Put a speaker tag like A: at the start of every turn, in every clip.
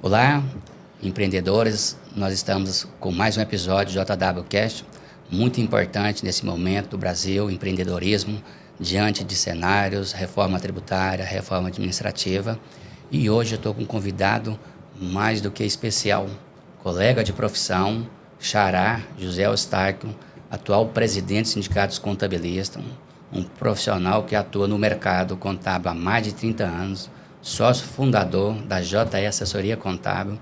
A: Olá, empreendedores, nós estamos com mais um episódio do JWCast, muito importante nesse momento do Brasil, empreendedorismo, diante de cenários, reforma tributária, reforma administrativa. E hoje eu estou com um convidado mais do que especial, colega de profissão, xará José Eustáquio, atual presidente do Sindicato dos Contabilistas, um profissional que atua no mercado contábil há mais de 30 anos, sócio fundador da JE Assessoria Contábil,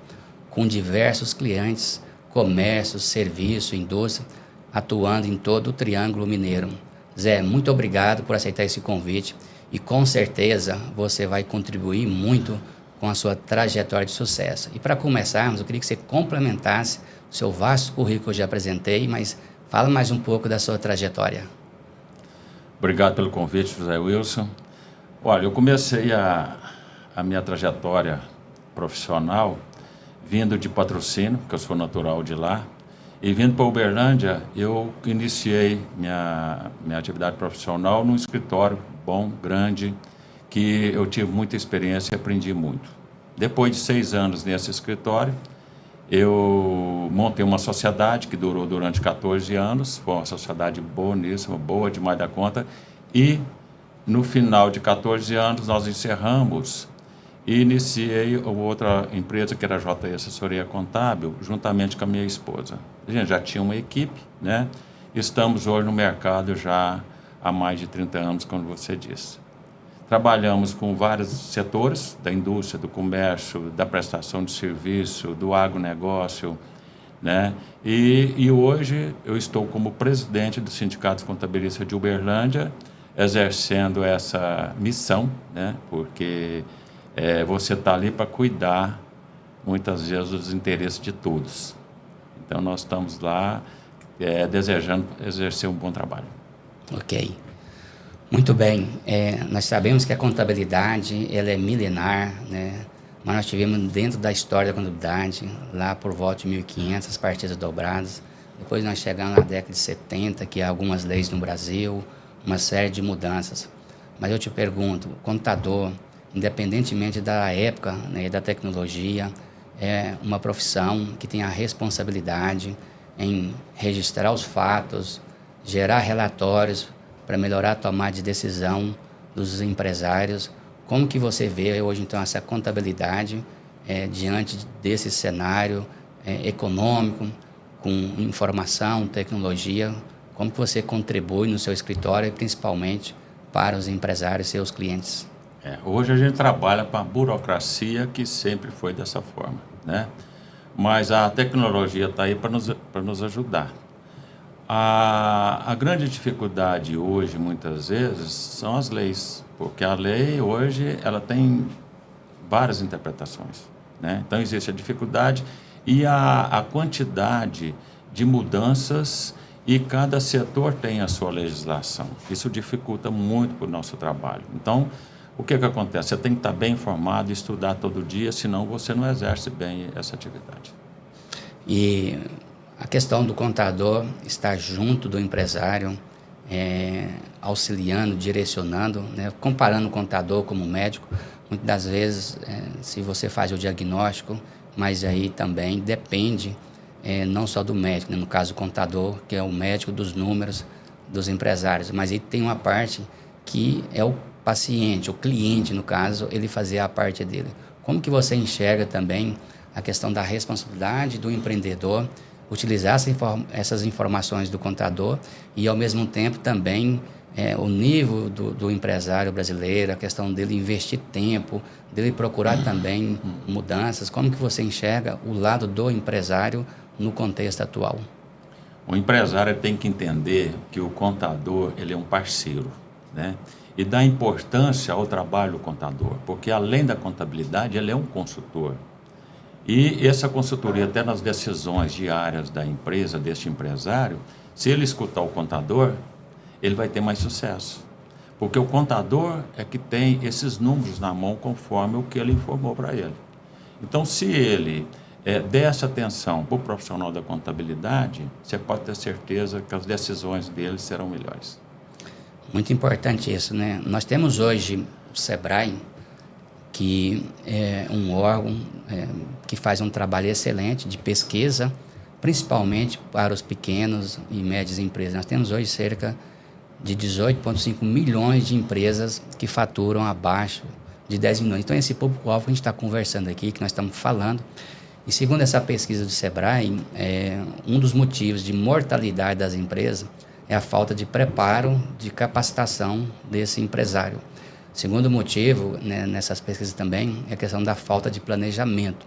A: com diversos clientes, comércio, serviço, indústria, atuando em todo o Triângulo Mineiro. Zé, muito obrigado por aceitar esse convite e com certeza você vai contribuir muito com a sua trajetória de sucesso. E para começarmos, eu queria que você complementasse o seu vasto currículo que eu já apresentei, mas fala mais um pouco da sua trajetória.
B: Obrigado pelo convite, José Wilson. Olha, eu comecei a minha trajetória profissional vindo de Patrocínio, que eu sou natural de lá, e vindo para Uberlândia, eu iniciei minha atividade profissional num escritório bom, grande, que eu tive muita experiência e aprendi muito. Depois de 6 anos nesse escritório, eu montei uma sociedade que durou durante 14 anos, foi uma sociedade boníssima, boa demais da conta, e no final de 14 anos nós encerramos e iniciei outra empresa que era a JE Assessoria Contábil, juntamente com a minha esposa. A gente já tinha uma equipe, né? Estamos hoje no mercado já há mais de 30 anos, como você disse. Trabalhamos com vários setores, da indústria, do comércio, da prestação de serviço, do agronegócio, né? E hoje eu estou como presidente do Sindicato Contabilista de Uberlândia, exercendo essa missão, né? Porque você está ali para cuidar, muitas vezes, dos interesses de todos. Então, nós estamos lá desejando exercer um bom trabalho.
A: Ok. Muito bem, nós sabemos que a contabilidade ela é milenar, né? Mas nós tivemos dentro da história da contabilidade, lá por volta de 1500, as partidas dobradas. Depois nós chegamos na década de 70, que há algumas leis no Brasil, uma série de mudanças. Mas eu te pergunto, o contador, independentemente da época, né, da tecnologia, é uma profissão que tem a responsabilidade em registrar os fatos, gerar relatórios, para melhorar a tomada de decisão dos empresários. Como que você vê hoje, então, essa contabilidade diante desse cenário econômico, com informação, tecnologia? Como que você contribui no seu escritório e principalmente para os empresários e seus clientes?
B: Hoje a gente trabalha com a burocracia que sempre foi dessa forma, né? Mas a tecnologia está aí para nos ajudar. A grande dificuldade hoje, muitas vezes, são as leis, porque a lei hoje ela tem várias interpretações, né? Então existe a dificuldade e a quantidade de mudanças e cada setor tem a sua legislação. Isso dificulta muito para o nosso trabalho. Então, o que acontece? Você tem que estar bem informado e estudar todo dia, senão você não exerce bem essa atividade.
A: E a questão do contador estar junto do empresário, auxiliando, direcionando, né? Comparando o contador como médico, muitas das vezes, se você faz o diagnóstico, mas aí também depende não só do médico, né? No caso o contador, que é o médico dos números dos empresários, mas aí tem uma parte que é o paciente, o cliente, no caso, ele fazer a parte dele. Como que você enxerga também a questão da responsabilidade do empreendedor utilizar essas informações do contador e, ao mesmo tempo, também o nível do empresário brasileiro, a questão dele investir tempo, dele procurar também mudanças? Como que você enxerga o lado do empresário no contexto atual?
B: O empresário tem que entender que o contador ele é um parceiro, né? E dá importância ao trabalho do contador, porque além da contabilidade, ele é um consultor. E essa consultoria, até nas decisões diárias da empresa, deste empresário, se ele escutar o contador, ele vai ter mais sucesso. Porque o contador é que tem esses números na mão conforme o que ele informou para ele. Então, se ele der essa atenção para o profissional da contabilidade, você pode ter certeza que as decisões dele serão melhores.
A: Muito importante isso, né? Nós temos hoje o Sebrae, que é um órgão que faz um trabalho excelente de pesquisa, principalmente para os pequenos e médias empresas. Nós temos hoje cerca de 18,5 milhões de empresas que faturam abaixo de 10 milhões. Então, esse público-alvo que a gente está conversando aqui, que nós estamos falando, e segundo essa pesquisa do Sebrae, um dos motivos de mortalidade das empresas é a falta de preparo, de capacitação desse empresário. Segundo motivo, né, nessas pesquisas também, é a questão da falta de planejamento.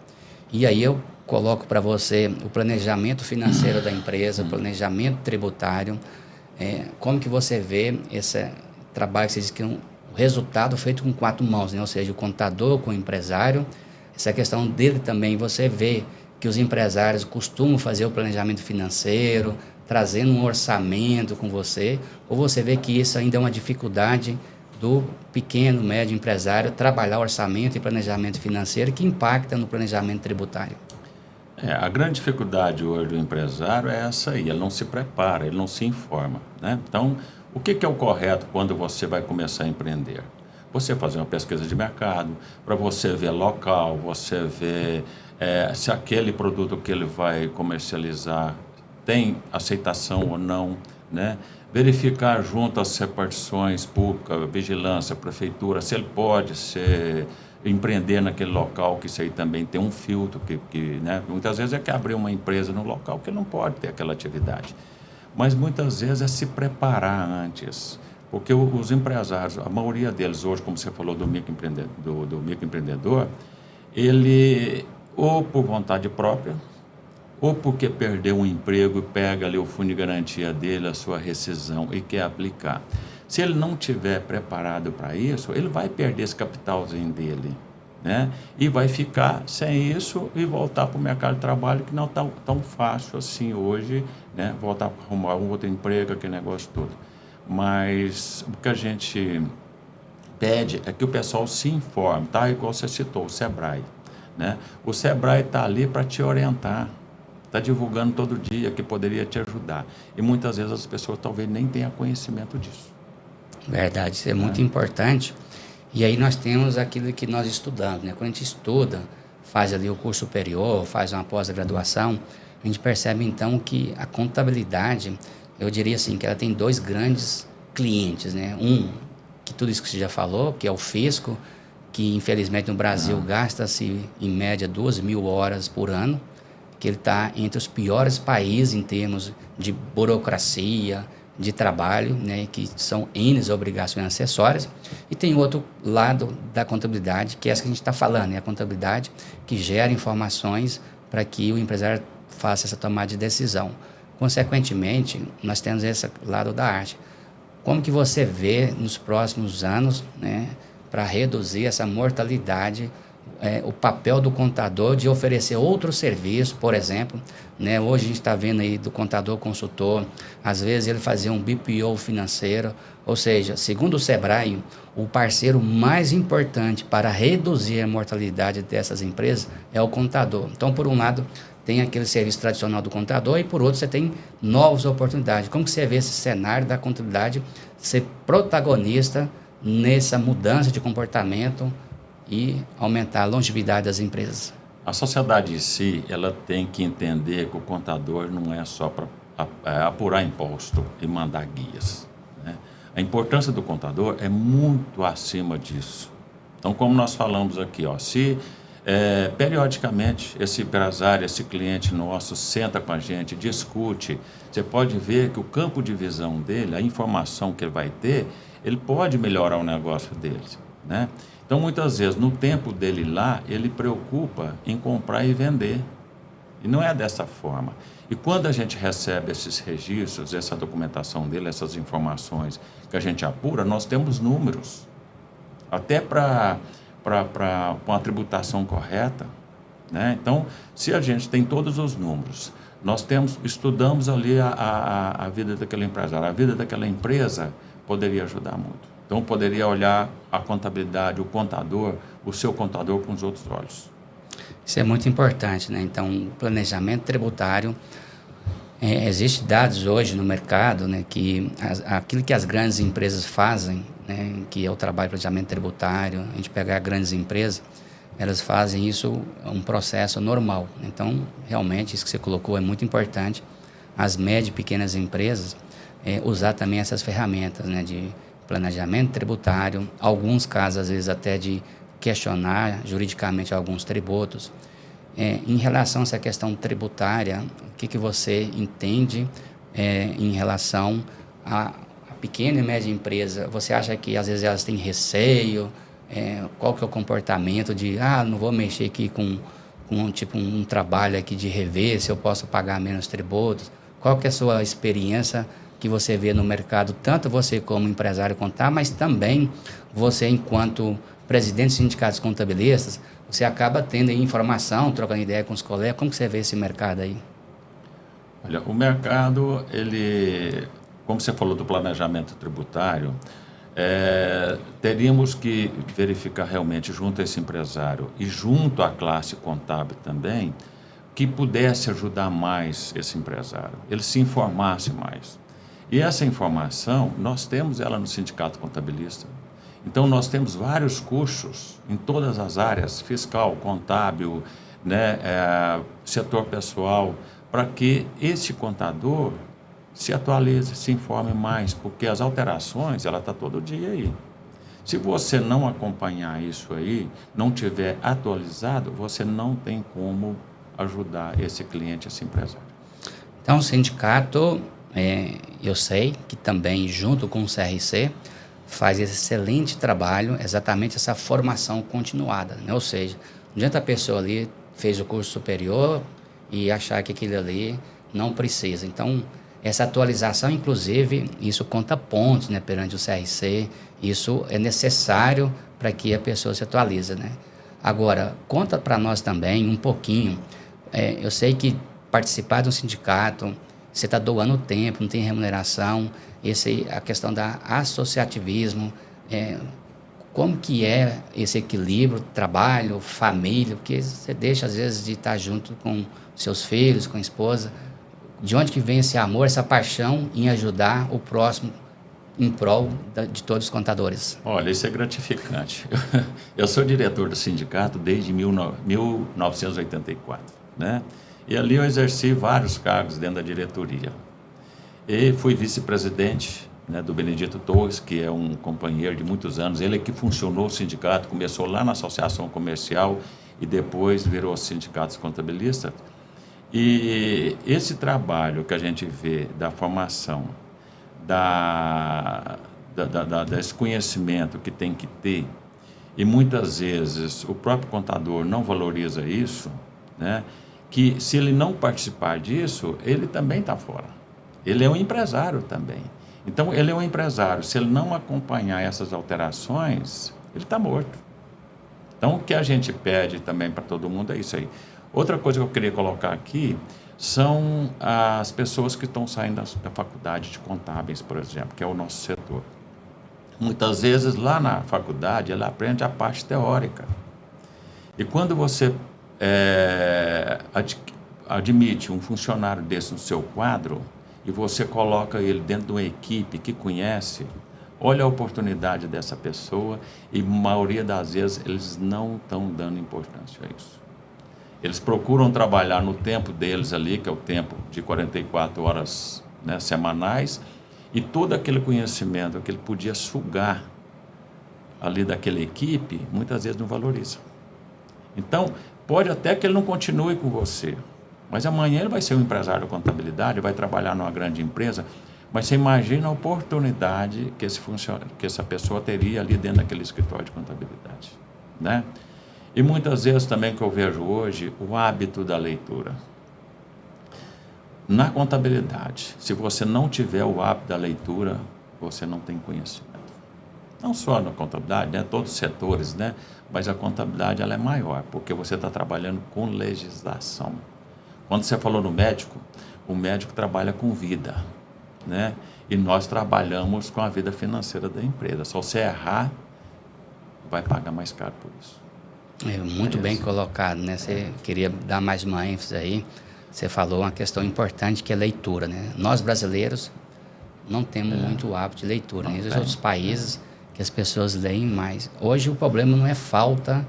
A: E aí eu coloco para você o planejamento financeiro da empresa, o planejamento tributário, como que você vê esse trabalho que você diz que é um resultado feito com 4 mãos, né? Ou seja, o contador com o empresário. Essa questão dele também, você vê que os empresários costumam fazer o planejamento financeiro, trazendo um orçamento com você, ou você vê que isso ainda é uma dificuldade do pequeno, médio empresário trabalhar orçamento e planejamento financeiro que impacta no planejamento tributário?
B: A grande dificuldade hoje do empresário é essa aí, ele não se prepara, ele não se informa, né? Então, o que é o correto quando você vai começar a empreender? Você fazer uma pesquisa de mercado, para você ver local, você ver se aquele produto que ele vai comercializar tem aceitação ou não, né? Verificar junto às repartições públicas, vigilância, prefeitura, se ele pode empreender naquele local, que isso aí também tem um filtro, né? Muitas vezes é que abrir uma empresa no local que não pode ter aquela atividade. Mas muitas vezes é se preparar antes, porque os empresários, a maioria deles hoje, como você falou do microempreendedor, ele ou por vontade própria, ou porque perdeu um emprego e pega ali o fundo de garantia dele, a sua rescisão e quer aplicar. Se ele não estiver preparado para isso, ele vai perder esse capitalzinho dele, né? E vai ficar sem isso e voltar para o mercado de trabalho, que não está tão fácil assim hoje, né? Voltar para arrumar um outro emprego, aquele negócio todo. Mas o que a gente pede é que o pessoal se informe, tá? Igual você citou, o Sebrae, né? O Sebrae está ali para te orientar, está divulgando todo dia que poderia te ajudar. E muitas vezes as pessoas talvez nem tenham conhecimento disso.
A: Verdade, isso é muito importante. E aí nós temos aquilo que nós estudamos, né? Quando a gente estuda, faz ali o curso superior, faz uma pós-graduação, a gente percebe então que a contabilidade, eu diria assim, que ela tem 2 grandes clientes, né? Um, que tudo isso que você já falou, que é o fisco, que infelizmente no Brasil gasta-se em média 2.000 horas por ano, que ele está entre os piores países em termos de burocracia, de trabalho, né, que são N obrigações acessórias, e tem outro lado da contabilidade, que é essa que a gente está falando, né, a contabilidade que gera informações para que o empresário faça essa tomada de decisão. Consequentemente, nós temos esse lado da arte. Como que você vê nos próximos anos, né, para reduzir essa mortalidade, o papel do contador de oferecer outro serviço, por exemplo, né? Hoje a gente está vendo aí do contador consultor, às vezes ele fazia um BPO financeiro, ou seja, segundo o Sebrae, o parceiro mais importante para reduzir a mortalidade dessas empresas é o contador. Então, por um lado, tem aquele serviço tradicional do contador e, por outro, você tem novas oportunidades. Como que você vê esse cenário da contabilidade ser protagonista nessa mudança de comportamento e aumentar a longevidade das empresas?
B: A sociedade em si, ela tem que entender que o contador não é só para apurar imposto e mandar guias, né? A importância do contador é muito acima disso. Então, como nós falamos aqui, se periodicamente esse empresário, esse cliente nosso senta com a gente, discute, você pode ver que o campo de visão dele, a informação que ele vai ter, ele pode melhorar o negócio dele, né? Então, muitas vezes, no tempo dele lá, ele preocupa em comprar e vender. E não é dessa forma. E quando a gente recebe esses registros, essa documentação dele, essas informações que a gente apura, nós temos números. Até para uma tributação correta, né? Então, se a gente tem todos os números, nós estudamos ali a vida daquele empresário, a vida daquela empresa poderia ajudar muito. Então, poderia olhar a contabilidade, o contador, o seu contador com os outros olhos.
A: Isso é muito importante, né? Então, o planejamento tributário, Existem dados hoje no mercado, né, que aquilo que as grandes empresas fazem, né, que é o trabalho de planejamento tributário, a gente pegar grandes empresas, elas fazem isso um processo normal. Então, realmente, isso que você colocou é muito importante. As médias e pequenas empresas usar também essas ferramentas, né, de planejamento tributário, alguns casos, às vezes, até de questionar juridicamente alguns tributos. Em relação a essa questão tributária, o que você entende em relação à pequena e média empresa? Você acha que às vezes elas têm receio? Qual que é o comportamento de, não vou mexer aqui com tipo um trabalho aqui de rever se eu posso pagar menos tributos? Qual que é a sua experiência que você vê no mercado, tanto você como empresário contábil, mas também você enquanto presidente dos sindicatos contabilistas, você acaba tendo aí informação, trocando ideia com os colegas. Como que você vê esse mercado aí?
B: Olha, o mercado, ele, como você falou do planejamento tributário, teríamos que verificar realmente junto a esse empresário e junto à classe contábil também, que pudesse ajudar mais esse empresário, ele se informasse mais. E essa informação, nós temos ela no Sindicato Contabilista. Então, nós temos vários cursos em todas as áreas, fiscal, contábil, né, setor pessoal, para que esse contador se atualize, se informe mais, porque as alterações, ela está todo dia aí. Se você não acompanhar isso aí, não tiver atualizado, você não tem como ajudar esse cliente, esse empresário.
A: Então, o sindicato, eu sei que também, junto com o CRC, faz esse excelente trabalho, exatamente essa formação continuada, né? Ou seja, não adianta a pessoa ali fez o curso superior e achar que aquilo ali não precisa. Então, essa atualização, inclusive, isso conta pontos, né, perante o CRC, isso é necessário para que a pessoa se atualize, né? Agora, conta para nós também um pouquinho, eu sei que participar de um sindicato, você está doando tempo, não tem remuneração, a questão da associativismo, como que é esse equilíbrio, trabalho, família, porque você deixa às vezes de estar junto com seus filhos, com a esposa, de onde que vem esse amor, essa paixão em ajudar o próximo em prol de todos os contadores?
B: Olha, isso é gratificante. Eu sou diretor do sindicato desde 1984, né? E ali eu exerci vários cargos dentro da diretoria. E fui vice-presidente, né, do Benedito Torres, que é um companheiro de muitos anos. Ele é que funcionou o sindicato, começou lá na Associação Comercial e depois virou Sindicatos Contabilistas. E esse trabalho que a gente vê da formação, desse conhecimento que tem que ter, e muitas vezes o próprio contador não valoriza isso, né? Que se ele não participar disso, ele também está fora. Ele é um empresário também. Então, ele é um empresário. Se ele não acompanhar essas alterações, ele está morto. Então, o que a gente pede também para todo mundo é isso aí. Outra coisa que eu queria colocar aqui são as pessoas que estão saindo da faculdade de contábeis, por exemplo, que é o nosso setor. Muitas vezes, lá na faculdade, ela aprende a parte teórica. E quando você admite um funcionário desse no seu quadro e você coloca ele dentro de uma equipe que conhece, olha a oportunidade dessa pessoa e, a maioria das vezes, eles não estão dando importância a isso. Eles procuram trabalhar no tempo deles ali, que é o tempo de 44 horas, né, semanais, e todo aquele conhecimento que ele podia sugar ali daquela equipe, muitas vezes não valoriza. Então, pode até que ele não continue com você, mas amanhã ele vai ser um empresário de contabilidade, vai trabalhar numa grande empresa, mas você imagina a oportunidade que essa pessoa teria ali dentro daquele escritório de contabilidade, né? E muitas vezes também que eu vejo hoje, o hábito da leitura. Na contabilidade, se você não tiver o hábito da leitura, você não tem conhecimento. Não só na contabilidade, né? Todos os setores, né? Mas a contabilidade ela é maior, porque você está trabalhando com legislação. Quando você falou no médico, o médico trabalha com vida, né? E nós trabalhamos com a vida financeira da empresa. Se você errar, vai pagar mais caro por isso.
A: Muito bem colocado, né? Você queria dar mais uma ênfase aí. você falou uma questão importante que é leitura, né? Nós brasileiros não temos muito hábito de leitura, né? Existem outros países que as pessoas leem mais. Hoje o problema não é falta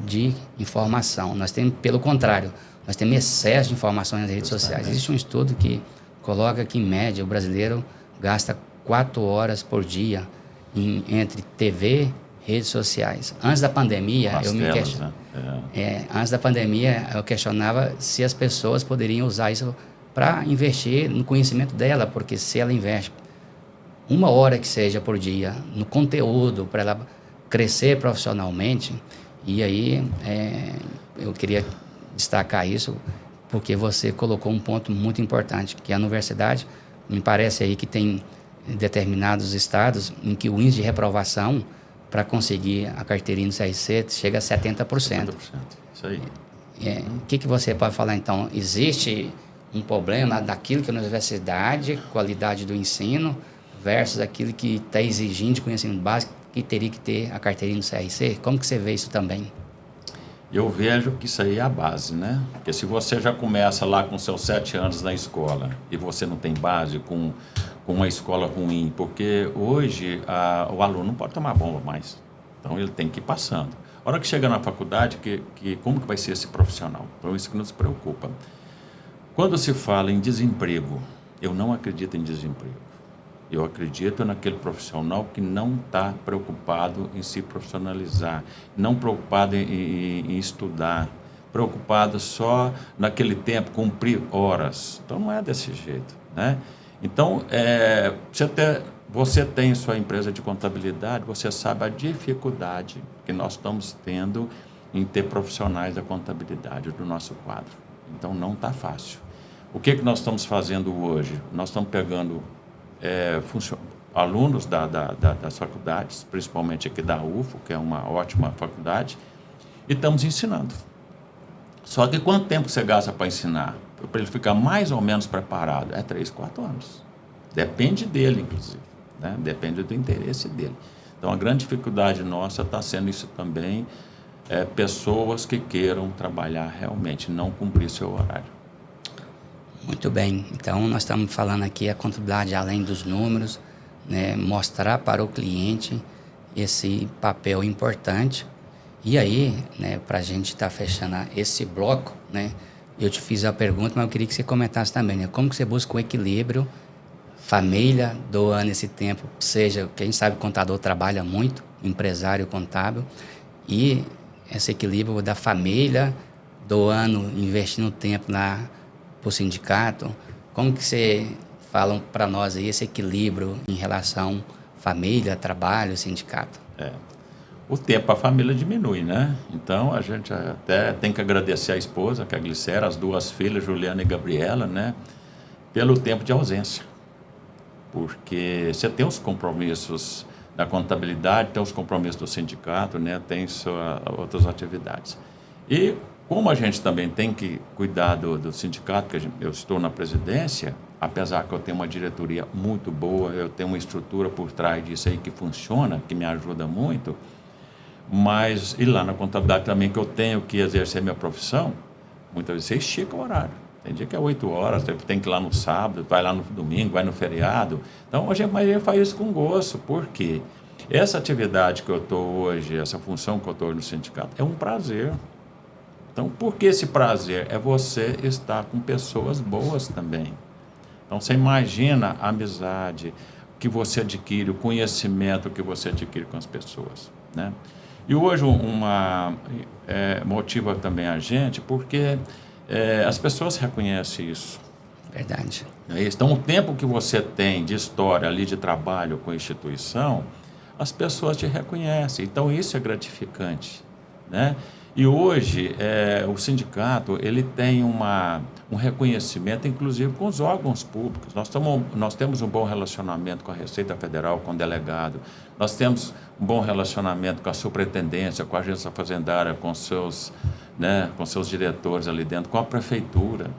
A: de informação, nós temos, pelo contrário, nós temos excesso de informação nas redes sociais. Existe um estudo que coloca que, em média, o brasileiro gasta 4 horas por dia entre TV, redes sociais. Antes da pandemia, antes da pandemia, eu questionava se as pessoas poderiam usar isso para investir no conhecimento dela, porque se ela investe 1 hora que seja por dia no conteúdo para ela crescer profissionalmente, e aí eu queria destacar isso porque você colocou um ponto muito importante, que a universidade, me parece aí que tem determinados estados em que o índice de reprovação para conseguir a carteirinha do CRC chega a 70%.
B: 70%, isso aí.
A: O que você pode falar, então? Existe um problema daquilo que é a universidade, qualidade do ensino, versus aquilo que está exigindo de conhecimento básico, que teria que ter a carteirinha do CRC? Como que você vê isso também?
B: Eu vejo que isso aí é a base, né? Porque se você já começa lá com seus 7 anos na escola e você não tem base com uma escola ruim, porque hoje o aluno não pode tomar bomba mais, então ele tem que ir passando. A hora que chega na faculdade, como que vai ser esse profissional? Então isso que nos preocupa. Quando se fala em desemprego, eu não acredito em desemprego. Eu acredito naquele profissional que não está preocupado em se profissionalizar, não preocupado em estudar, preocupado só naquele tempo, cumprir horas. Então, não é desse jeito, né? Então, você tem sua empresa de contabilidade, você sabe a dificuldade que nós estamos tendo em ter profissionais da contabilidade do nosso quadro. Então, não está fácil. O que nós estamos fazendo hoje? Nós estamos pegando alunos das faculdades, principalmente aqui da UFO, que é uma ótima faculdade, e estamos ensinando. Só que quanto tempo você gasta para ensinar? Para ele ficar mais ou menos preparado? 3, 4 anos. Depende dele, inclusive, né? Depende do interesse dele. Então, a grande dificuldade nossa está sendo isso também, pessoas que queiram trabalhar realmente, não cumprir seu horário.
A: Muito bem, então nós estamos falando aqui a contabilidade além dos números, né, mostrar para o cliente esse papel importante. E aí, né, para a gente estar fechando esse bloco, né, eu te fiz a pergunta, mas eu queria que você comentasse também, né, como que você busca o equilíbrio, família doando esse tempo, seja, que a gente sabe que o contador trabalha muito, empresário contábil, e esse equilíbrio da família doando, investindo tempo para o sindicato. Como que você fala para nós aí esse equilíbrio em relação família, trabalho, sindicato?
B: O tempo para a família diminui, né? Então, a gente até tem que agradecer a esposa, que é a Glicera, as 2 filhas, Juliana e Gabriela, né? Pelo tempo de ausência. Porque você tem os compromissos da contabilidade, tem os compromissos do sindicato, né? Tem outras atividades. E como a gente também tem que cuidar do sindicato, que eu estou na presidência, apesar que eu tenho uma diretoria muito boa, eu tenho uma estrutura por trás disso aí que funciona, que me ajuda muito, mas, e lá na contabilidade também, que eu tenho que exercer minha profissão, muitas vezes você estica o horário. Tem dia que é 8 horas, tem que ir lá no sábado, vai lá no domingo, vai no feriado. Então, mas a gente faz isso com gosto. Por quê? Essa atividade que eu estou hoje, essa função que eu estou no sindicato, é um prazer. Então, por que esse prazer? É você estar com pessoas boas também. Então, você imagina a amizade que você adquire, o conhecimento que você adquire com as pessoas, né? E hoje motiva também a gente, porque as pessoas reconhecem isso.
A: Verdade.
B: Então, o tempo que você tem de história ali, de trabalho com a instituição, as pessoas te reconhecem. Então, isso é gratificante, né? E hoje, o sindicato ele tem um reconhecimento, inclusive, com os órgãos públicos. Nós temos um bom relacionamento com a Receita Federal, com o delegado. Nós temos um bom relacionamento com a superintendência, com a agência fazendária, com seus diretores ali dentro, com a prefeitura.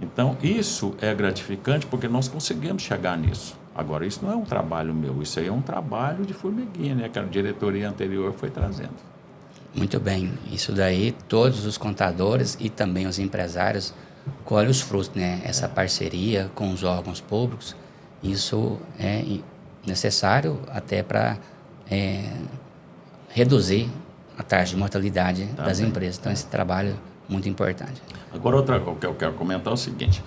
B: Então, isso é gratificante porque nós conseguimos chegar nisso. Agora, isso não é um trabalho meu, isso aí é um trabalho de formiguinha, né, que a diretoria anterior foi trazendo.
A: Muito bem, isso daí todos os contadores e também os empresários colhe os frutos, né? Essa parceria com os órgãos públicos, isso é necessário até para reduzir a taxa de mortalidade das empresas. Então, esse trabalho é muito importante.
B: Agora, outra coisa que eu quero comentar é o seguinte: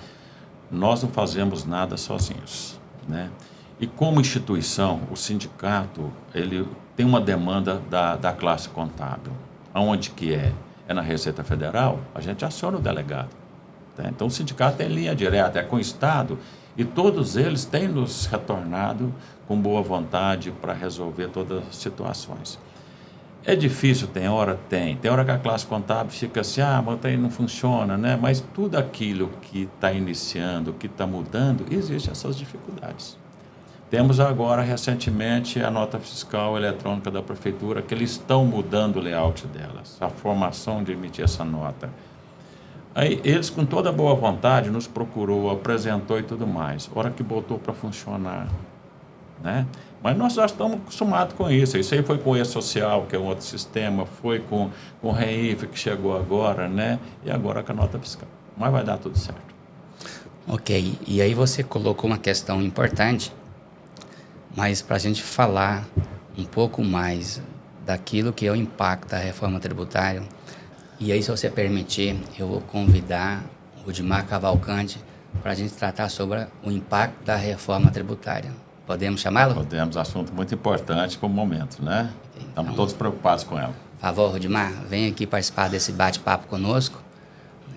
B: nós não fazemos nada sozinhos, né? E como instituição, o sindicato, ele tem uma demanda da classe contábil. Aonde que é? É na Receita Federal, a gente aciona o delegado. Tá? Então, o sindicato é em linha direta, é com o Estado, e todos eles têm nos retornado com boa vontade para resolver todas as situações. É difícil, tem hora? Tem. Tem hora que a classe contábil fica assim, mas aí não funciona, né? Mas tudo aquilo que está iniciando, que está mudando, existem essas dificuldades. Temos agora, recentemente, a nota fiscal eletrônica da Prefeitura, que eles estão mudando o layout delas, a formação de emitir essa nota. Aí, eles, com toda boa vontade, nos procurou, apresentou e tudo mais. Hora que botou para funcionar, né? Mas nós já estamos acostumados com isso. Isso aí foi com o E-Social, que é um outro sistema, foi com o REIF, que chegou agora, né? E agora com a nota fiscal. Mas vai dar tudo certo.
A: Ok. E aí você colocou uma questão importante, mas para a gente falar um pouco mais daquilo que é o impacto da reforma tributária, e aí, se você permitir, eu vou convidar o Rudimar Cavalcante para a gente tratar sobre o impacto da reforma tributária. Podemos chamá-lo?
B: Podemos, assunto muito importante para o momento, né?
A: Então,
B: estamos todos preocupados com ela.
A: Por favor, Rudimar, vem aqui participar desse bate-papo conosco.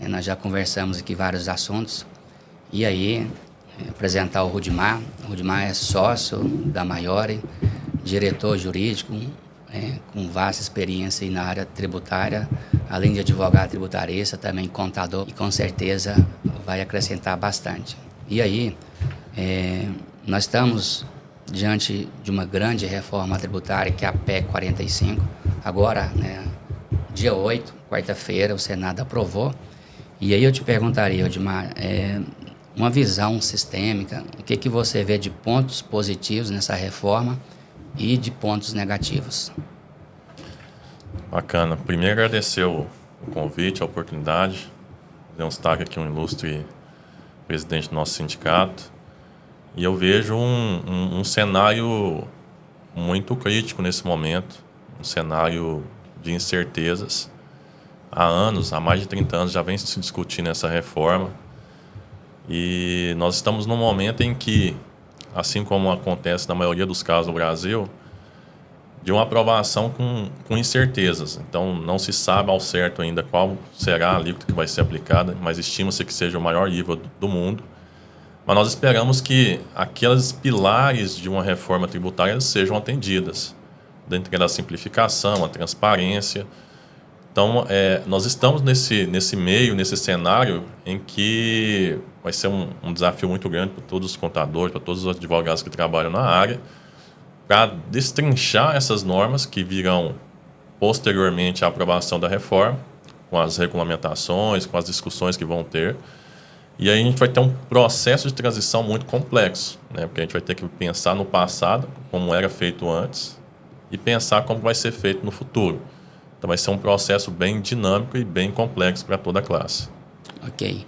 A: Nós já conversamos aqui vários assuntos. E aí, apresentar o Rudimar. O Rudimar é sócio da Maiore, diretor jurídico, com vasta experiência na área tributária, além de advogado tributarista, também contador, e com certeza vai acrescentar bastante. E aí, nós estamos diante de uma grande reforma tributária, que é a PEC 45. Agora, dia 8, quarta-feira, o Senado aprovou. E aí eu te perguntaria, Odmar, uma visão sistêmica, o que você vê de pontos positivos nessa reforma e de pontos negativos?
C: Bacana. Primeiro, agradecer o convite, a oportunidade. Deu um destaque aqui um ilustre presidente do nosso sindicato. E eu vejo um cenário muito crítico nesse momento, um cenário de incertezas. Há anos, há mais de 30 anos, já vem se discutindo essa reforma. E nós estamos num momento em que, assim como acontece na maioria dos casos no Brasil, de uma aprovação com incertezas. Então, não se sabe ao certo ainda qual será a alíquota que vai ser aplicada, mas estima-se que seja o maior IVA do mundo. Mas nós esperamos que aqueles pilares de uma reforma tributária sejam atendidas, dentre elas a simplificação, a transparência. Então, nós estamos nesse meio, nesse cenário em que vai ser um desafio muito grande para todos os contadores, para todos os advogados que trabalham na área, para destrinchar essas normas que virão posteriormente à aprovação da reforma, com as regulamentações, com as discussões que vão ter. E aí a gente vai ter um processo de transição muito complexo, né? Porque a gente vai ter que pensar no passado, como era feito antes, e pensar como vai ser feito no futuro. Então vai ser um processo bem dinâmico e bem complexo para toda a classe.
A: Ok.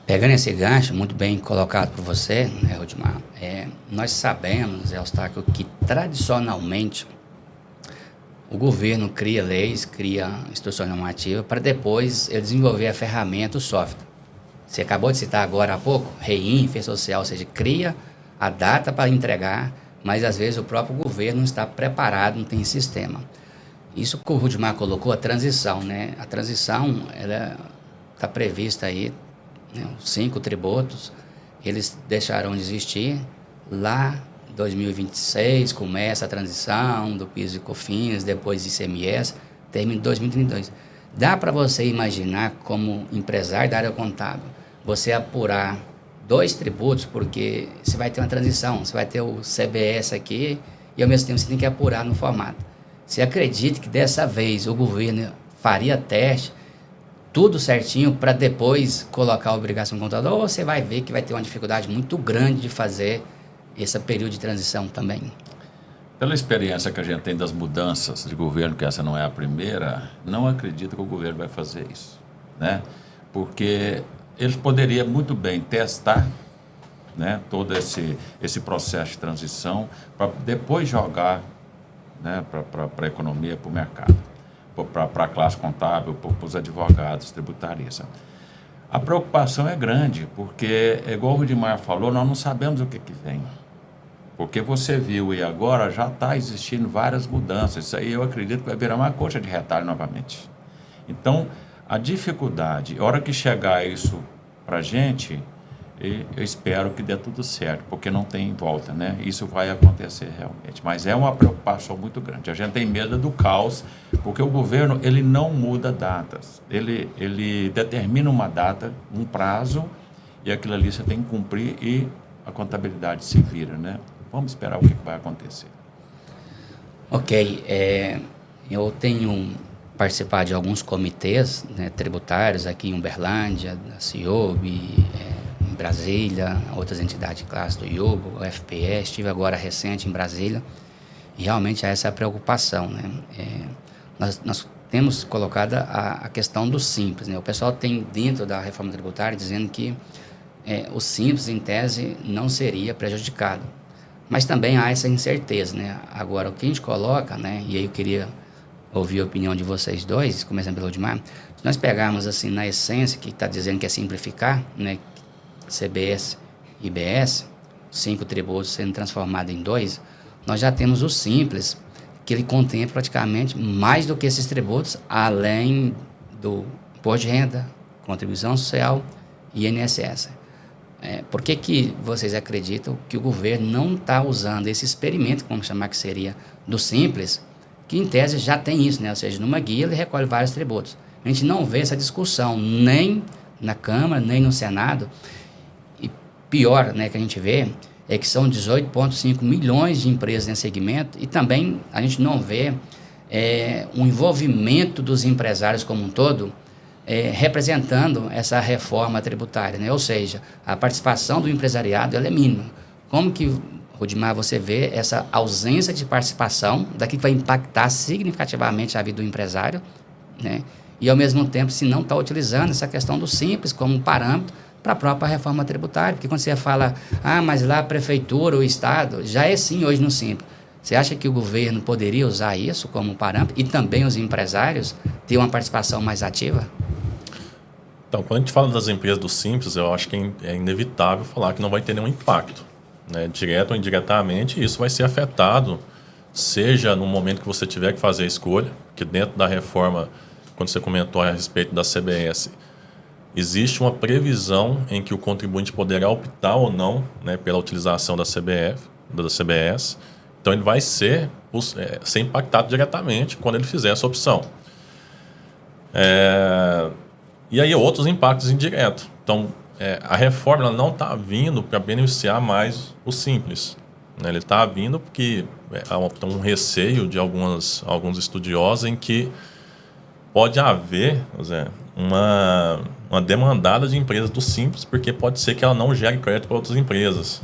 A: Pegando esse gancho, muito bem colocado por você, Rudimar, nós sabemos, Eustáquio, que tradicionalmente o governo cria leis, cria instrução normativa para depois ele desenvolver a ferramenta, o software. Você acabou de citar agora há pouco, REINF, social, ou seja, cria a data para entregar, mas às vezes o próprio governo não está preparado, não tem sistema. Isso que o Rudimar colocou, a transição, né? A transição, ela está prevista aí, os 5 tributos, eles deixarão de existir. Lá, 2026, começa a transição do PIS e COFINS, depois ICMS, termina em 2032. Dá para você imaginar, como empresário da área contábil, você apurar 2 tributos, porque você vai ter uma transição, você vai ter o CBS aqui e ao mesmo tempo você tem que apurar no formato. Você acredita que dessa vez o governo faria teste, tudo certinho, para depois colocar a obrigação no contador, ou você vai ver que vai ter uma dificuldade muito grande de fazer esse período de transição também?
B: Pela experiência que a gente tem das mudanças de governo, que essa não é a primeira, não acredito que o governo vai fazer isso, né? Porque eles poderiam muito bem testar, né, todo esse processo de transição para depois jogar, né, para a economia, para o mercado, para a classe contábil, para os advogados, tributaristas. A preocupação é grande, porque, igual o Rudimar falou, nós não sabemos o que vem. Porque você viu e agora já está existindo várias mudanças. Isso aí eu acredito que vai virar uma coxa de retalho novamente. Então, a dificuldade, a hora que chegar isso para a gente, eu espero que dê tudo certo, porque não tem volta, né? Isso vai acontecer realmente. Mas é uma preocupação muito grande. A gente tem medo do caos, porque o governo ele não muda datas. Ele determina uma data, um prazo, e aquilo ali você tem que cumprir e a contabilidade se vira, né? Vamos esperar o que vai acontecer.
A: Ok, eu tenho participado de alguns comitês, né, tributários aqui em Uberlândia, da CIOB, em Brasília, outras entidades de classe do IUBO, o FPE, estive agora recente em Brasília, e realmente há essa preocupação, né? Nós temos colocado a questão do Simples, né? O pessoal tem dentro da reforma tributária dizendo que o Simples, em tese, não seria prejudicado. Mas também há essa incerteza, né? Agora, o que a gente coloca, né? E aí eu queria ouvir a opinião de vocês dois, começando pelo Rudimar. Se nós pegarmos, assim, na essência, que está dizendo que é simplificar, né? CBS e IBS, 5 tributos sendo transformados em 2, nós já temos o Simples, que ele contém praticamente mais do que esses tributos, além do imposto de renda, contribuição social e INSS. Por que vocês acreditam que o governo não está usando esse experimento, vamos chamar que seria, do Simples, que em tese já tem isso, né? Ou seja, numa guia ele recolhe vários tributos. A gente não vê essa discussão nem na Câmara, nem no Senado. E pior, né, que a gente vê é que são 18,5 milhões de empresas nesse segmento e também a gente não vê um envolvimento dos empresários como um todo representando essa reforma tributária, né? Ou seja, a participação do empresariado ela é mínima. Como que, Rudimar, você vê essa ausência de participação daqui que vai impactar significativamente a vida do empresário, né? E, ao mesmo tempo, se não está utilizando essa questão do Simples como parâmetro para a própria reforma tributária? Porque quando você fala, mas lá a prefeitura, o Estado, já é sim hoje no Simples. Você acha que o governo poderia usar isso como parâmetro e também os empresários ter uma participação mais ativa?
C: Então, quando a gente fala das empresas do Simples, eu acho que é inevitável falar que não vai ter nenhum impacto, né? Direto ou indiretamente, isso vai ser afetado, seja no momento que você tiver que fazer a escolha, que dentro da reforma, quando você comentou a respeito da CBS, existe uma previsão em que o contribuinte poderá optar ou não, né, pela utilização da CBS. Então, ele vai ser impactado diretamente quando ele fizer essa opção. E aí, outros impactos indiretos. Então, a reforma ela não está vindo para beneficiar mais o Simples, né? Ele está vindo porque há um receio de alguns estudiosos em que pode haver, uma demandada de empresas do Simples, porque pode ser que ela não gere crédito para outras empresas.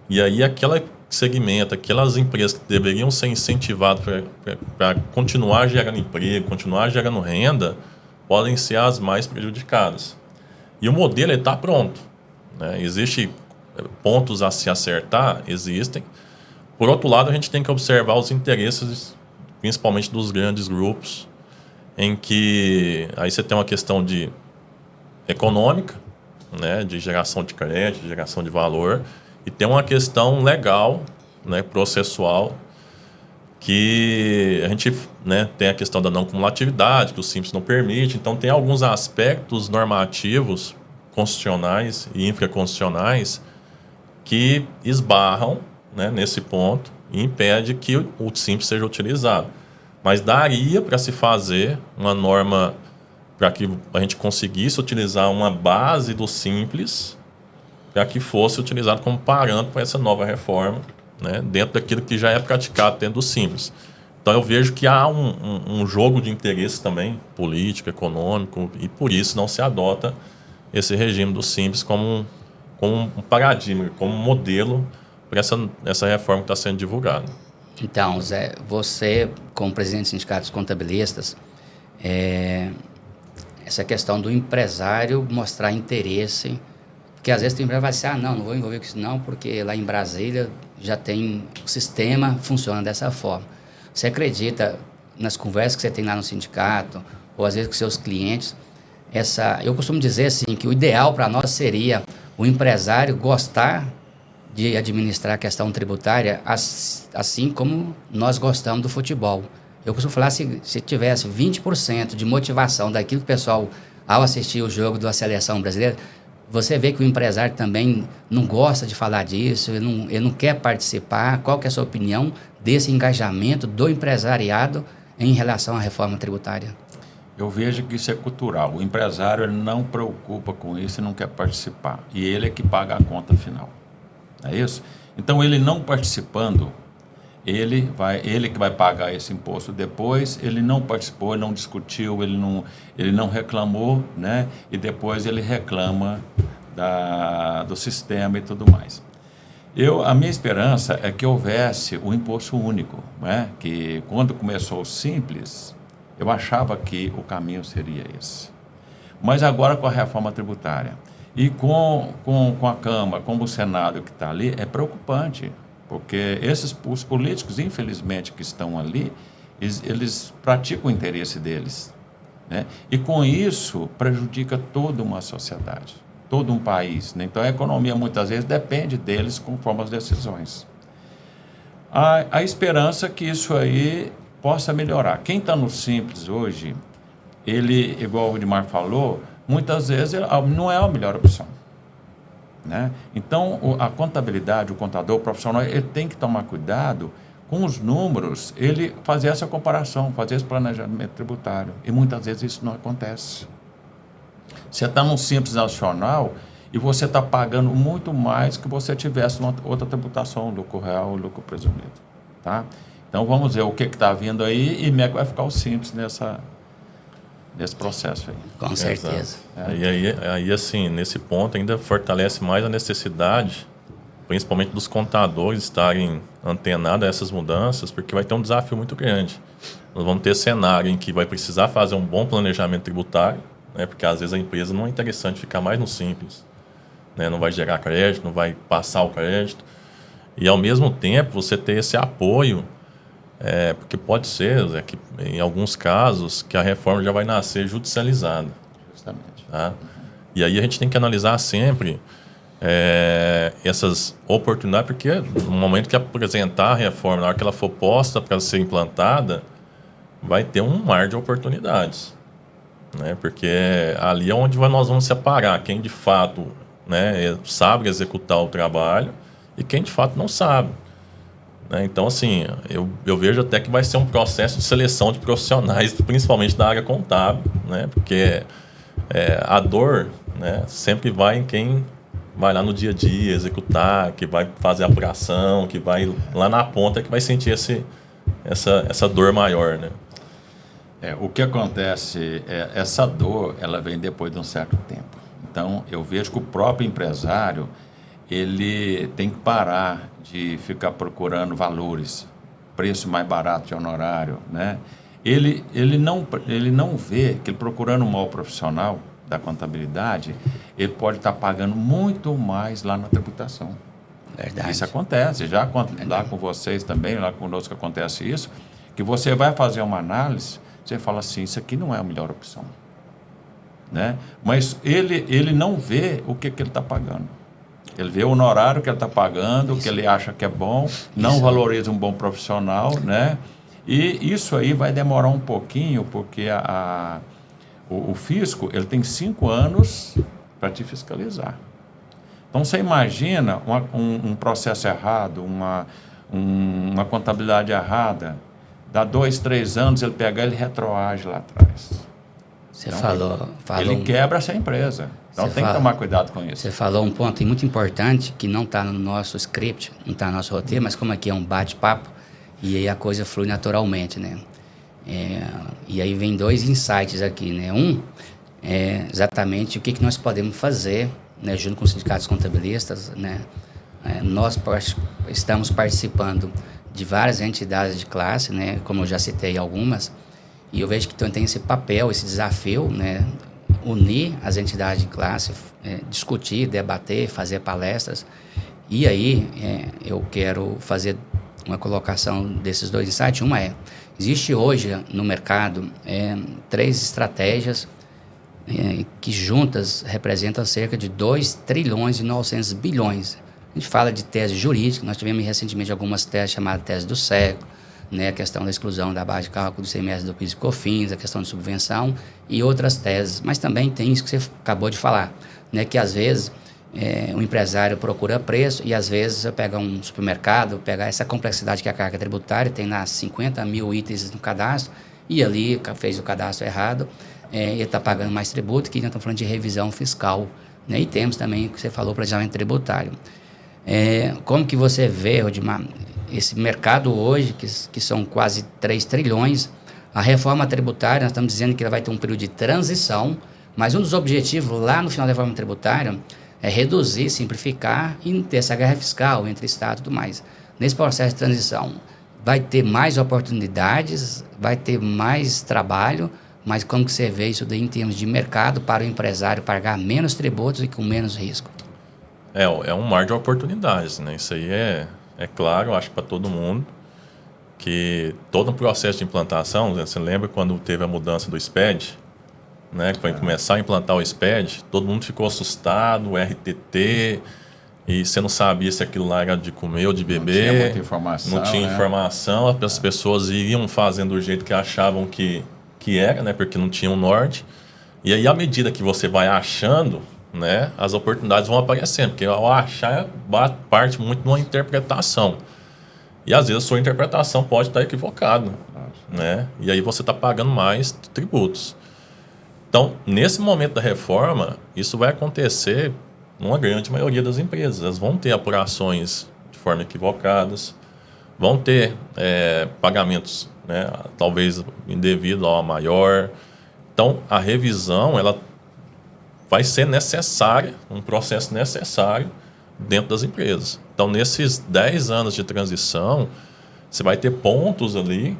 C: E aí, aquele segmento, aquelas empresas que deveriam ser incentivadas para continuar gerando emprego, continuar gerando renda, podem ser as mais prejudicadas. E o modelo está pronto, né? Existem pontos a se acertar? Existem. Por outro lado, a gente tem que observar os interesses, principalmente dos grandes grupos, em que aí você tem uma questão de econômica, né, de geração de crédito, de geração de valor, e tem uma questão legal, né, processual, que a gente, né, tem a questão da não cumulatividade, que o Simples não permite. Então, tem alguns aspectos normativos, constitucionais e infraconstitucionais que esbarram, né, nesse ponto e impede que o Simples seja utilizado. Mas daria para se fazer uma norma para que a gente conseguisse utilizar uma base do Simples para que fosse utilizado como parâmetro para essa nova reforma, né, dentro daquilo que já é praticado dentro do Simples. Então eu vejo que há um jogo de interesse também, político, econômico, e por isso não se adota esse regime do Simples como um paradigma, como um modelo para essa reforma que está sendo divulgada.
A: Então, Zé, você, como presidente do Sindicato dos Contabilistas, essa questão do empresário mostrar interesse, porque às vezes o empresário vai dizer, não vou envolver com isso não, porque lá em Brasília já tem, o sistema funciona dessa forma. Você acredita nas conversas que você tem lá no sindicato, ou às vezes com seus clientes, eu costumo dizer assim, que o ideal para nós seria o empresário gostar de administrar a questão tributária assim como nós gostamos do futebol. Eu costumo falar, se tivesse 20% de motivação daquilo que o pessoal, ao assistir o jogo da seleção brasileira, você vê que o empresário também não gosta de falar disso, ele não quer participar. Qual que é a sua opinião desse engajamento do empresariado em relação à reforma tributária?
B: Eu vejo que isso é cultural. O empresário ele não preocupa com isso e não quer participar. E ele é que paga a conta final. É isso? Então, ele não participando, ele que vai pagar esse imposto depois. Ele não participou, ele não discutiu, ele não reclamou, né? E depois ele reclama do sistema e tudo mais. A minha esperança é que houvesse o imposto único, né? Que quando começou o Simples, eu achava que o caminho seria esse. Mas agora com a reforma tributária e com a Câmara, com o Senado que está ali, é preocupante. Porque os políticos, infelizmente, que estão ali, eles praticam o interesse deles, né? E com isso prejudica toda uma sociedade, todo um país, né? Então a economia muitas vezes depende deles conforme as decisões. A esperança que isso aí possa melhorar. Quem está no Simples hoje, ele, igual o Rudimar falou, muitas vezes não é a melhor opção, né? Então, a contabilidade, o contador, o profissional, ele tem que tomar cuidado com os números, ele fazer essa comparação, fazer esse planejamento tributário. E muitas vezes isso não acontece. Você está num Simples Nacional e você está pagando muito mais que você tivesse numa outra tributação, lucro real ou lucro presumido. Tá? Então, vamos ver o que está vindo aí e como é que vai ficar o Simples nesse processo aí.
A: Com certeza.
C: E aí, assim, nesse ponto ainda fortalece mais a necessidade, principalmente dos contadores estarem antenados a essas mudanças, porque vai ter um desafio muito grande. Nós vamos ter cenário em que vai precisar fazer um bom planejamento tributário, né, porque às vezes a empresa não é interessante ficar mais no Simples, né, não vai gerar crédito, não vai passar o crédito, e ao mesmo tempo você ter esse apoio. Porque pode ser, Zé, que em alguns casos que a reforma já vai nascer judicializada.
B: Justamente.
C: Tá? E aí a gente tem que analisar sempre essas oportunidades, porque no momento que apresentar a reforma, na hora que ela for posta para ser implantada, vai ter um mar de oportunidades, né? Porque ali é onde nós vamos separar quem de fato, né, sabe executar o trabalho e quem de fato não sabe. Então, assim, eu vejo até que vai ser um processo de seleção de profissionais, principalmente da área contábil, né? Porque a dor, né, sempre vai em quem vai lá no dia a dia executar, que vai fazer a apuração, que vai lá na ponta, que vai sentir essa dor maior, né?
B: O que acontece essa dor, ela vem depois de um certo tempo. Então, eu vejo que o próprio empresário, ele tem que parar de ficar procurando valores, preço mais barato de honorário, né? Ele não vê que ele procurando um mau profissional da contabilidade, ele pode estar pagando muito mais lá na tributação.
A: Verdade.
B: Isso acontece, já lá com vocês também, lá conosco acontece isso, que você vai fazer uma análise, você fala assim, isso aqui não é a melhor opção, né? Mas ele não vê o que ele está pagando. Ele vê o honorário que ele está pagando, o que ele acha que é bom, não valoriza um bom profissional, né? E isso aí vai demorar um pouquinho, porque o fisco ele tem 5 anos para te fiscalizar. Então, você imagina um processo errado, uma contabilidade errada, dá 2, 3 anos, ele pega e retroage lá atrás.
A: Você
B: então,
A: falou
B: ele quebra essa empresa. Então tem que tomar cuidado com isso.
A: Você falou um ponto muito importante que não está no nosso script, não está no nosso roteiro, mas como aqui é um bate-papo, e aí a coisa flui naturalmente, né? E aí vem 2 insights aqui, né? Um é exatamente o que nós podemos fazer, né, junto com os sindicatos contabilistas, né? Nós estamos participando de várias entidades de classe, né? Como eu já citei algumas, e eu vejo que tem esse papel, esse desafio, né? unir as entidades de classe, discutir, debater, fazer palestras. E aí eu quero fazer uma colocação desses dois insights. Uma existe hoje no mercado 3 estratégias que juntas representam cerca de 2 trilhões e 900 bilhões. A gente fala de tese jurídica, nós tivemos recentemente algumas teses chamadas tese do século, né, a questão da exclusão da base de cálculo do ICMS do PIS e COFINS, a questão de subvenção e outras teses. Mas também tem isso que você acabou de falar, né, que às vezes o empresário procura preço e às vezes eu pego um supermercado, pegar essa complexidade que é a carga tributária, tem lá 50 mil itens no cadastro e ali fez o cadastro errado, ele está pagando mais tributo, que nós estamos falando de revisão fiscal, né, e temos também o que você falou, planejamento tributário. Como que você vê, Rodimar, esse mercado hoje, que são quase 3 trilhões, a reforma tributária, nós estamos dizendo que ela vai ter um período de transição, mas um dos objetivos lá no final da reforma tributária é reduzir, simplificar e não ter essa guerra fiscal entre Estado e tudo mais. Nesse processo de transição, vai ter mais oportunidades, vai ter mais trabalho, mas como que você vê isso daí em termos de mercado para o empresário pagar menos tributos e com menos risco?
C: É um mar de oportunidades, né? Isso aí é claro, eu acho, para todo mundo, que todo o processo de implantação, você lembra quando teve a mudança do SPED, né? Que foi começar a implantar o SPED, todo mundo ficou assustado, o RTT, e você não sabia se aquilo lá era de comer ou de beber.
B: Não tinha muita informação.
C: Não tinha informação, as pessoas iam fazendo do jeito que achavam que era, né? Porque não tinha um norte. E aí, à medida que você vai achando, né, as oportunidades vão aparecendo, porque ao achar parte muito de uma interpretação. E às vezes a sua interpretação pode estar equivocada, né? E aí você está pagando mais tributos. Então, nesse momento da reforma, isso vai acontecer numa grande maioria das empresas. Elas vão ter apurações de forma equivocadas, vão ter pagamentos, né, talvez indevido a maior. Então, a revisão, ela vai ser necessária, um processo necessário dentro das empresas. Então, nesses 10 anos de transição, você vai ter pontos ali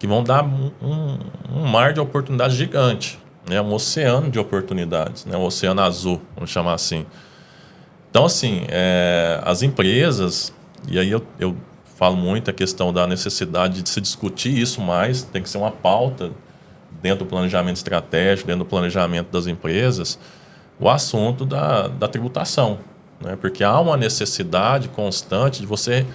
C: que vão dar um mar de oportunidades gigante, né? Um oceano de oportunidades, né? Um oceano azul, vamos chamar assim. Então, assim, as empresas, e aí eu falo muito a questão da necessidade de se discutir isso mais, tem que ser uma pauta dentro do planejamento estratégico, dentro do planejamento das empresas, o assunto da tributação, né? Porque há uma necessidade constante de você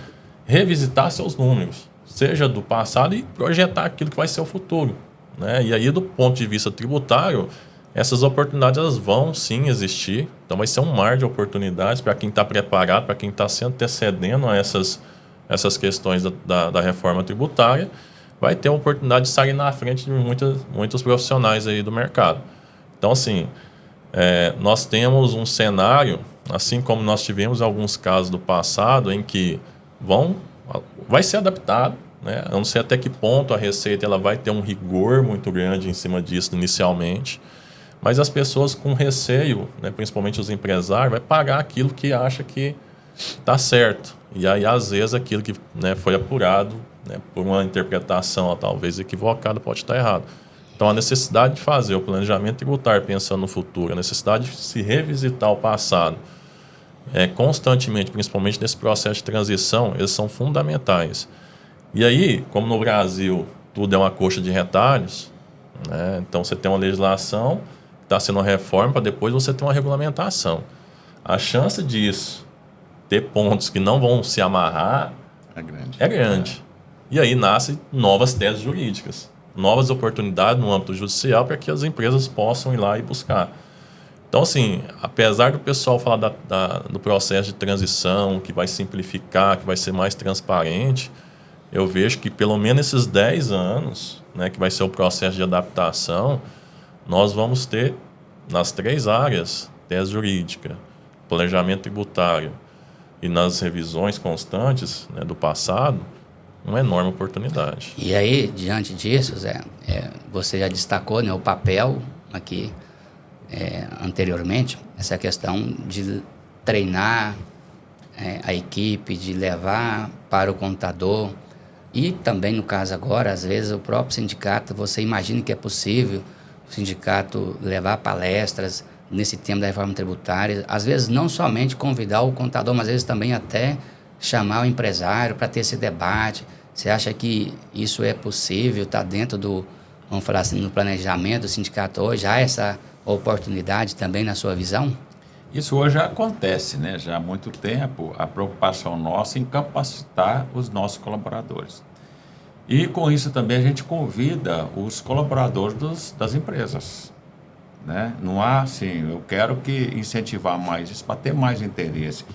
C: revisitar seus números, seja do passado, e projetar aquilo que vai ser o futuro, né? E aí, do ponto de vista tributário, essas oportunidades elas vão sim existir. Então vai ser um mar de oportunidades para quem está preparado, para quem está se antecedendo a essas questões da reforma tributária, vai ter a oportunidade de sair na frente de muitos profissionais aí do mercado. Então, assim, nós temos um cenário, assim como nós tivemos alguns casos do passado, em que vai ser adaptado, né? Eu não sei até que ponto a Receita ela vai ter um rigor muito grande em cima disso inicialmente, mas as pessoas com receio, né, principalmente os empresários, vai pagar aquilo que acha que está certo. E aí, às vezes, aquilo que, né, foi apurado, né, por uma interpretação talvez equivocada pode estar errado. Então, a necessidade de fazer o planejamento tributário pensando no futuro, a necessidade de se revisitar o passado, constantemente, principalmente nesse processo de transição, eles são fundamentais. E aí, como no Brasil tudo é uma coxa de retalhos, né, então você tem uma legislação que está sendo uma reforma para depois você ter uma regulamentação. A chance disso ter pontos que não vão se amarrar é grande. E aí nascem novas teses jurídicas, novas oportunidades no âmbito judicial para que as empresas possam ir lá e buscar. Então, assim, apesar do pessoal falar do processo de transição, que vai simplificar, que vai ser mais transparente, eu vejo que pelo menos esses 10 anos, né, que vai ser o processo de adaptação, nós vamos ter nas 3 áreas, tese jurídica, planejamento tributário e nas revisões constantes, né, do passado, uma enorme oportunidade.
A: E aí, diante disso, Zé, você já destacou, né, o papel aqui anteriormente, essa questão de treinar a equipe, de levar para o contador e também, no caso agora, às vezes o próprio sindicato, você imagina que é possível, sindicato levar palestras nesse tema da reforma tributária, às vezes não somente convidar o contador, mas às vezes também até chamar o empresário para ter esse debate. Você acha que isso é possível, está dentro do, vamos falar assim, no planejamento do sindicato hoje? Há essa oportunidade também na sua visão?
B: Isso hoje já acontece, né? Já há muito tempo, a preocupação nossa em capacitar os nossos colaboradores. E com isso também a gente convida os colaboradores das empresas, né? Não há assim, eu quero que incentivar mais isso para ter mais interesse.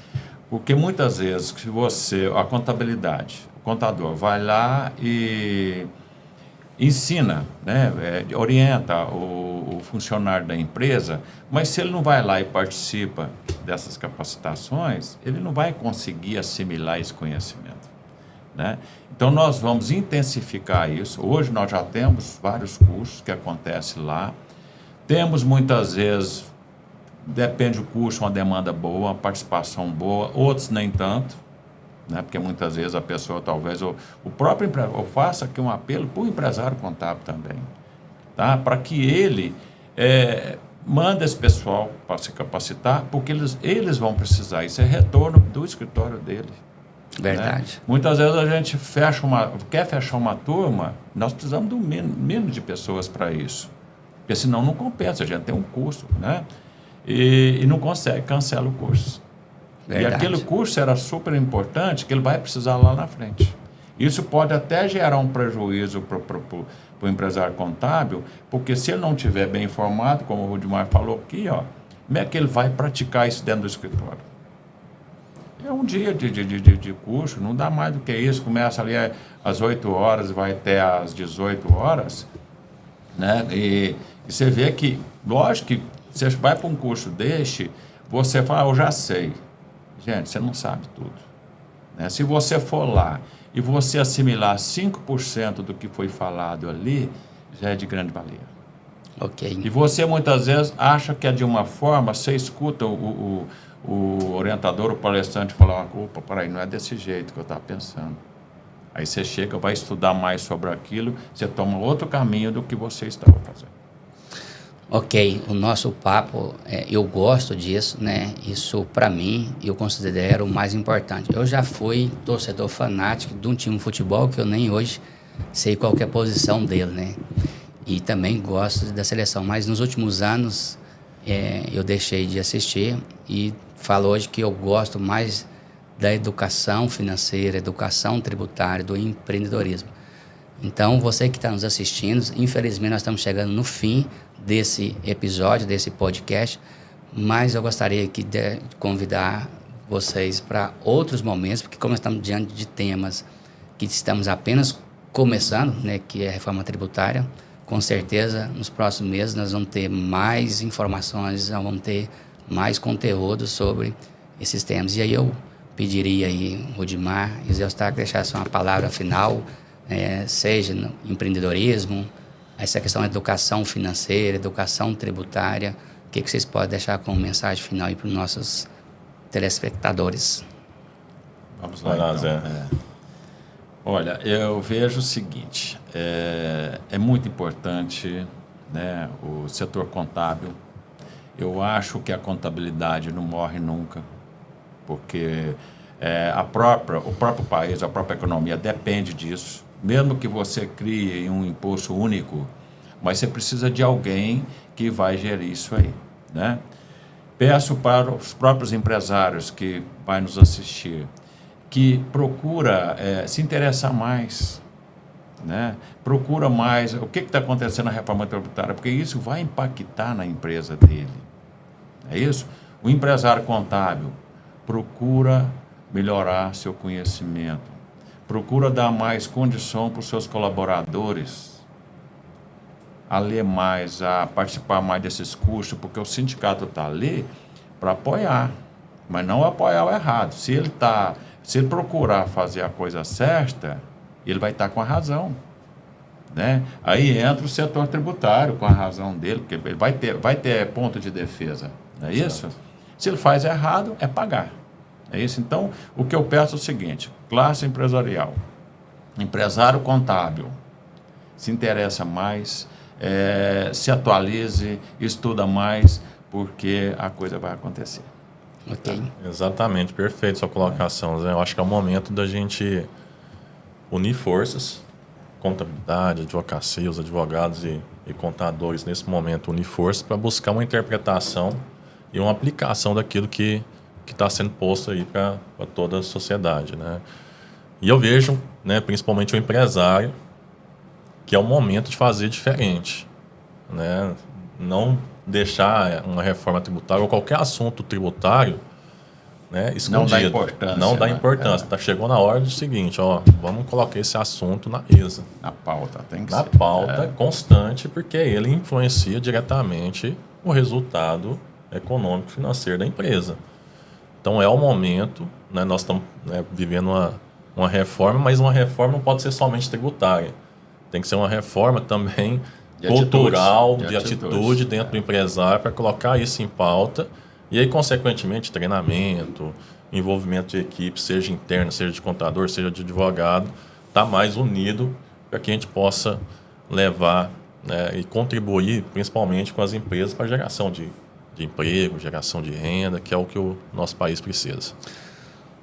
B: Porque muitas vezes, se você, a contabilidade, o contador vai lá e ensina, né, orienta o funcionário da empresa, mas se ele não vai lá e participa dessas capacitações, ele não vai conseguir assimilar esse conhecimento, né? Então, nós vamos intensificar isso. Hoje nós já temos vários cursos que acontecem lá. Temos muitas vezes, depende do curso, uma demanda boa, uma participação boa, outros nem tanto, né? Porque muitas vezes a pessoa, talvez, o próprio empresário, eu faço aqui um apelo para o empresário contábil também, tá? Para que ele manda esse pessoal para se capacitar, porque eles vão precisar, isso é retorno do escritório dele.
A: Verdade.
B: Né? Muitas vezes a gente quer fechar uma turma, nós precisamos de um mínimo de pessoas para isso, porque senão não compensa, a gente tem um custo, né? E não consegue, cancela o curso.
A: Verdade.
B: E aquele curso era super importante, que ele vai precisar lá na frente. Isso pode até gerar um prejuízo para o empresário contábil, porque se ele não estiver bem informado, como o Rudimar falou aqui, ó, como é que ele vai praticar isso dentro do escritório? É um dia de curso, não dá mais do que isso. Começa ali às 8 horas, vai até às 18 horas, né? E você vê que, lógico que você vai para um curso deste, você fala, eu já sei. Gente, você não sabe tudo, né? Se você for lá e você assimilar 5% do que foi falado ali, já é de grande valia.
A: Ok.
B: E você muitas vezes acha que é de uma forma, você escuta o orientador, o palestrante falar, opa, peraí, não é desse jeito que eu estava pensando. Aí você chega, vai estudar mais sobre aquilo, você toma outro caminho do que você estava fazendo.
A: Ok, o nosso papo, eu gosto disso, né? Isso, para mim, eu considero o mais importante. Eu já fui torcedor fanático de um time de futebol que eu nem hoje sei qual que é a posição dele, né? E também gosto da seleção, mas nos últimos anos eu deixei de assistir e falo hoje que eu gosto mais da educação financeira, educação tributária, do empreendedorismo. Então, você que está nos assistindo, infelizmente nós estamos chegando no fim desse episódio, desse podcast, mas eu gostaria aqui de convidar vocês para outros momentos, porque como estamos diante de temas que estamos apenas começando, né, que é a reforma tributária, com certeza nos próximos meses nós vamos ter mais informações, nós vamos ter mais conteúdo sobre esses temas. E aí eu pediria aí, Rudimar e Zé Eustáquio, deixassem uma palavra final, seja no empreendedorismo, essa questão da educação financeira, educação tributária, o que vocês podem deixar como mensagem final aí para os nossos telespectadores?
B: Vamos lá, então. Zé. Olha, eu vejo o seguinte, é muito importante, né, o setor contábil. Eu acho que a contabilidade não morre nunca, porque o próprio país, a própria economia depende disso. Mesmo que você crie um imposto único, mas você precisa de alguém que vai gerir isso aí, né? Peço para os próprios empresários que vai nos assistir, que procura se interessar mais, né? Procura mais o que está acontecendo na reforma tributária, porque isso vai impactar na empresa dele. É isso? O empresário contábil procura melhorar seu conhecimento, procura dar mais condição para os seus colaboradores a ler mais, a participar mais desses cursos, porque o sindicato está ali para apoiar, mas não apoiar o errado. Se ele procurar fazer a coisa certa, ele vai estar com a razão, né? Aí entra o setor tributário com a razão dele, porque ele vai ter ponto de defesa, não é isso? Certo. Se ele faz errado, é pagar. É isso? Então, o que eu peço é o seguinte, classe empresarial, empresário contábil, se interessa mais, se atualize, estuda mais, porque a coisa vai acontecer.
A: Ok.
C: Exatamente, perfeito sua colocação, Zé. Eu acho que é o momento da gente unir forças, contabilidade, advocacia, os advogados e contadores, nesse momento, unir forças para buscar uma interpretação e uma aplicação daquilo que está sendo posto aí para toda a sociedade, né? E eu vejo, né, principalmente o empresário, que é o momento de fazer diferente, né? Não deixar uma reforma tributária ou qualquer assunto tributário, né, escondido.
B: Não dá importância.
C: Não dá
B: né?
C: importância. Chegou na hora do seguinte, vamos colocar esse assunto na mesa.
B: Na pauta, tem que
C: Na
B: ser.
C: pauta constante, porque ele influencia diretamente o resultado econômico e financeiro da empresa. Então é o momento, né, nós estamos, né, vivendo uma reforma, mas uma reforma não pode ser somente tributária. Tem que ser uma reforma também cultural, de atitude dentro do empresário, para colocar isso em pauta. E aí, consequentemente, treinamento, envolvimento de equipe, seja interno, seja de contador, seja de advogado, está mais unido para que a gente possa levar, né, e contribuir principalmente com as empresas para a geração de emprego, geração de renda, que é o que o nosso país precisa.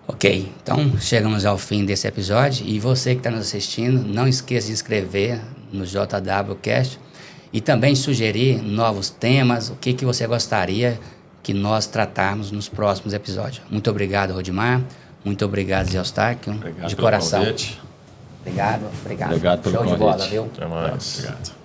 A: Ok, então chegamos ao fim desse episódio e você que está nos assistindo, não esqueça de inscrever no JWCast e também sugerir novos temas, o que você gostaria que nós tratarmos nos próximos episódios. Muito obrigado, Rodimar. Muito obrigado, Zé Eustáquio.
B: Obrigado
A: de
B: pelo
A: coração.
B: convite.
A: Obrigado.
B: Obrigado pelo
A: Show
B: convite.
A: de bola, viu?
C: Até mais.
B: Obrigado.